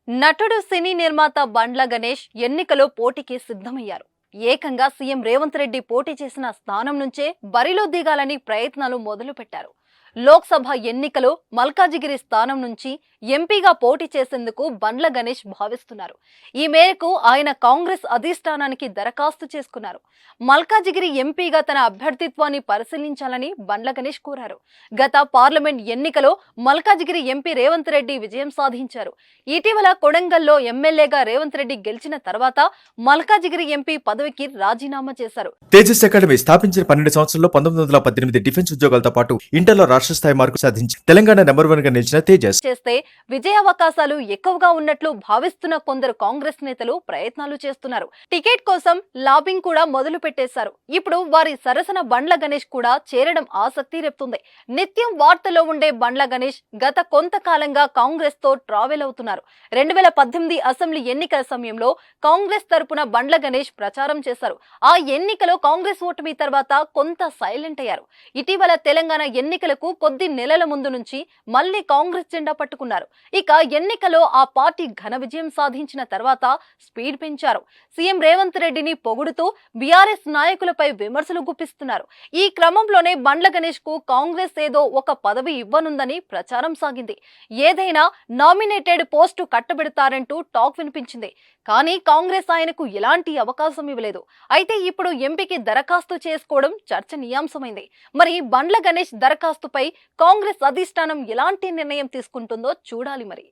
నటుడు సినీ నిర్మాత బండ్ల గణేష్ ఎన్నికలో పోటీకి సిద్ధమయ్యారు. ఏకంగా సీఎం రేవంత్ రెడ్డి పోటీ చేసిన స్థానం నుంచే బరిలో దిగాలని ప్రయత్నాలు మొదలుపెట్టారు. లోక్సభ ఎన్నికలో మల్కాజిగిరి స్థానం నుంచి ఎంపీగా పోటీ చేసేందుకు బండ్ల గణేష్ భావిస్తున్నారు. ఈ మేరకు ఆయన కాంగ్రెస్ అధిష్టానానికి దరఖాస్తు చేసుకున్నారు. మల్కాజిగిరి ఎంపీగా తన అభ్యర్థిత్వాన్ని పరిశీలించాలని బండ్ల గణేష్ కోరారు. గత పార్లమెంట్ ఎన్నికలో మల్కాజిగిరి ఎంపీ రేవంత్ రెడ్డి విజయం సాధించారు. ఇటీవల కొడంగల్లో ఎమ్మెల్యేగా రేవంత్ రెడ్డి గెలిచిన తర్వాత మల్కాజిగిరి ఎంపీ పదవికి రాజీనామా చేశారు. తేజస్ అకాడమీ స్థాపించిన 12 సంవత్సరాల్లో 1918 డిఫెన్స్ ఉద్యోగాలతో పాటు ఇంటర్లో రాష్ట్ర స్థాయి మార్కు సాధించి తెలంగాణ నెంబర్ 1 గా నిలిచిన తేజస్ చేస్తే విజయావకాశాలు ఎక్కువగా ఉన్నట్లు భావిస్తున్న కొందరు కాంగ్రెస్ నేతలు ప్రయత్నాలు చేస్తున్నారు. టికెట్ కోసం లాబింగ్ కూడా మొదలు పెట్టేశారు. ఇప్పుడు వారి సరసన బండ్ల గణేష్ కూడా చేరడం ఆసక్తి రేపుతుంది. నిత్యం వార్తలో ఉండే బండ్ల గణేష్ గత కొంతకాలంగా కాంగ్రెస్ తో ట్రావెల్ అవుతున్నారు. 2018 అసెంబ్లీ ఎన్నికల సమయంలో కాంగ్రెస్ తరపున బండ్ల గణేష్ ప్రచారం చేశారు. ఆ ఎన్నికలో కాంగ్రెస్ ఓటమి తర్వాత కొంత సైలెంట్ అయ్యారు. ఇటీవల తెలంగాణ ఎన్నికలకు కొద్ది నెలల ముందు నుంచి మళ్లీ కాంగ్రెస్ జెండా పట్టుకున్నారు. ఇక ఎన్నికలో ఆ పార్టీ ఘన విజయం సాధించిన తర్వాత స్పీడ్ పెంచారు. సీఎం రేవంత్ రెడ్డిని పొగుడుతూ బీఆర్ఎస్ నాయకులపై విమర్శలు గుప్పిస్తున్నారు. ఈ క్రమంలోనే బండ్ల గణేష్ కు కాంగ్రెస్ ఏదో ఒక పదవి ఇవ్వనుందని ప్రచారం సాగింది. ఏదైనా నామినేటెడ్ పోస్టు కట్టబెడతారంటూ టాక్ వినిపించింది. కానీ కాంగ్రెస్ ఆయనకు ఎలాంటి అవకాశం ఇవ్వలేదు. అయితే ఇప్పుడు ఎంపీకి దరఖాస్తు చేసుకోవడం చర్చనీయాంశమైంది. మరి బండ్ల గణేష్ దరఖాస్తుపై కాంగ్రెస్ అధిష్టానం ఎలాంటి నిర్ణయం తీసుకుంటుందో చూడాలి మరి.